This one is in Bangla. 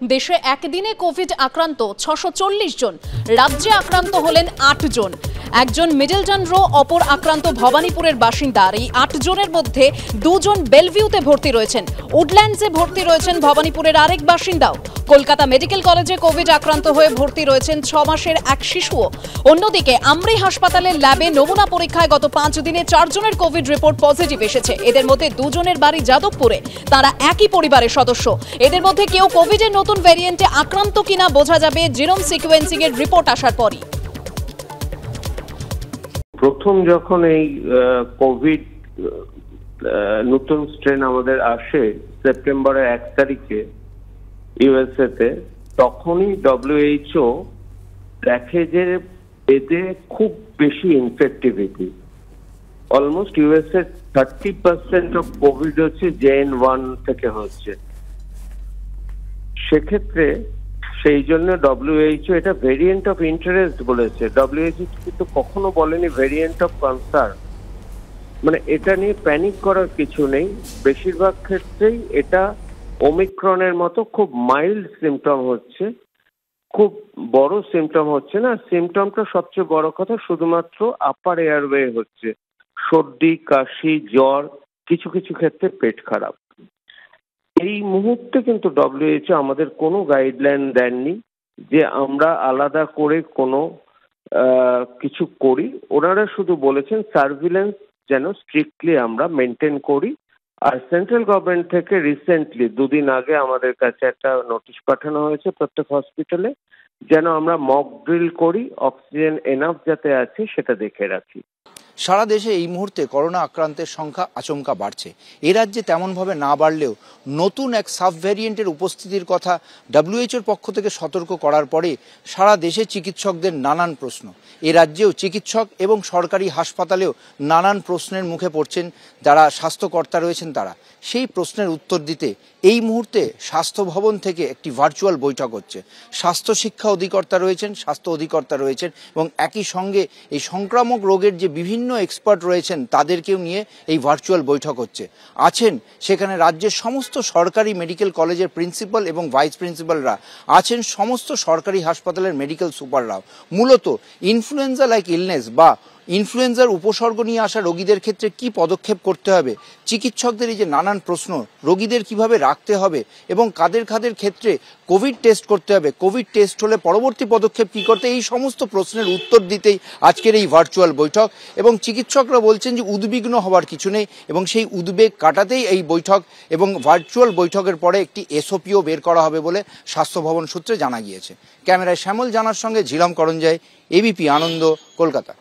দেশে একদিনে কোভিড আক্রান্ত 640 জন, রাজ্যে আক্রান্ত হলেন 8 জন। একজন মিডলটন রো, অপর আক্রান্ত ভবানীপুরের বাসিন্দা। এই 8 জনের মধ্যে 2 জন বেলভিউতে ভর্তি রয়েছেন। উডল্যান্ডসে ভর্তি রয়েছেন ভবানীপুরের আরেক বাসিন্দাও। কলকাতা মেডিকেল কলেজে কোভিড আক্রান্ত হয়ে ভর্তি রয়েছেন 6 মাসের এক শিশুও। অন্যদিকে আমরি হাসপাতালের ল্যাবে নমুনা পরীক্ষায় গত 5 দিনে 4 জনের কোভিড রিপোর্ট পজিটিভ এসেছে। এদের মধ্যে 2 জনের বাড়ি যাদবপুরে, তারা একই পরিবারের সদস্য। এদের মধ্যে কেউ কোভিডের নতুন ভ্যারিয়েন্টে আক্রান্ত কিনা বোঝা যাবে জিনোম সিকোয়েন্সিং এর রিপোর্ট আসার পরই। প্রথম যখন এই কোভিড নতুন স্ট্রেন আমাদের আসে সেপ্টেম্বরের 1 তারিখে ইউএসএ তে, তখনই WHO দেখে যে এতে খুব বেশি infectivity. Almost USA 30% of Covid হচ্ছে JN1 থেকে হচ্ছে। সেক্ষেত্রে সেই জন্য WHO এটা ভেরিয়েন্ট অফ ইন্টারেস্ট বলেছে। WHO কিন্তু কখনো বলেনি ভেরিয়েন্ট অফ কনসার্ন। মানে এটা নিয়ে প্যানিক করার কিছু নেই। বেশিরভাগ ক্ষেত্রেই এটা ওমিক্রনের মতো খুব মাইল্ড সিমটম হচ্ছে, খুব বড় সিমটম হচ্ছে না। সিমটমটা সবচেয়ে বড় কথা, শুধুমাত্র আপার এয়ারওয়ে হচ্ছে, সর্দি, কাশি, জ্বর, কিছু কিছু ক্ষেত্রে পেট খারাপ। এই মুহূর্তে কিন্তু WHO আমাদের কোনো গাইডলাইন দেননি যে আমরা আলাদা করে কোনো কিছু করি। ওনারা শুধু বলেছেন সার্ভিলেন্স যেন স্ট্রিক্টলি আমরা মেনটেন করি। আর সেন্ট্রাল গভর্নমেন্ট থেকে রিসেন্টলি 2 দিন আগে আমাদের কাছে একটা নোটিশ পাঠানো হয়েছে প্রত্যেক হসপিটালে, যেন আমরা মক ড্রিল করি, অক্সিজেন এনাফ যাতে আছে সেটা দেখে রাখি। সারা দেশে এই মুহূর্তে করোনা আক্রান্তের সংখ্যা আচমকা বাড়ছে। এ রাজ্যে তেমনভাবে না বাড়লেও নতুন এক সাব ভ্যারিয়েন্টের উপস্থিতির কথা WHOর পক্ষ থেকে সতর্ক করার পরে সারা দেশে চিকিৎসকদের নানান প্রশ্ন। এ রাজ্যেও চিকিৎসক এবং সরকারি হাসপাতালেও নানান প্রশ্নের মুখে পড়ছেন যারা স্বাস্থ্যকর্তা রয়েছেন তারা। সেই প্রশ্নের উত্তর দিতে এই মুহূর্তে স্বাস্থ্য ভবন থেকে একটি ভার্চুয়াল বৈঠক হচ্ছে। স্বাস্থ্য শিক্ষা অধিকর্তা রয়েছেন, স্বাস্থ্য অধিকর্তা রয়েছেন এবং একই সঙ্গে এই সংক্রামক রোগের যে বিভিন্ন এক্সপার্ট রয়েছেন তাদেরকেও নিয়ে এই ভার্চুয়াল বৈঠক হচ্ছে। আছেন সেখানে রাজ্যের সমস্ত সরকারি মেডিকেল কলেজের প্রিন্সিপাল এবং ভাইস প্রিন্সিপালরা, আছেন সমস্ত সরকারি হাসপাতালের মেডিকেল সুপাররাও। মূলত ইনফ্লুয়েঞ্জা লাইক ইলনেস বা ইনফ্লুয়েঞ্জার উপসর্গ নিয়ে আসা রোগীদের ক্ষেত্রে কি পদক্ষেপ করতে হবে, চিকিৎসকদের এই যে নানান প্রশ্ন, রোগীদের কিভাবে রাখতে হবে এবং কাদের কাদের ক্ষেত্রে কোভিড টেস্ট করতে হবে, কোভিড টেস্ট হলে পরবর্তী পদক্ষেপ কি করতে, এই সমস্ত প্রশ্নের উত্তর দিতেই আজকের এই ভার্চুয়াল বৈঠক। এবং চিকিৎসকরা বলছেন যে উদ্বিগ্ন হওয়ার কিছু নেই এবং সেই উদ্বেগ কাটাতেই এই বৈঠক এবং ভার্চুয়াল বৈঠকের পরে একটি SOPও বের করা হবে বলে স্বাস্থ্য ভবন সূত্রে জানা গিয়েছে। ক্যামেরায় শ্যামল জানার সঙ্গে ঝিলম করঞ্জয়, ABP আনন্দ, কলকাতা।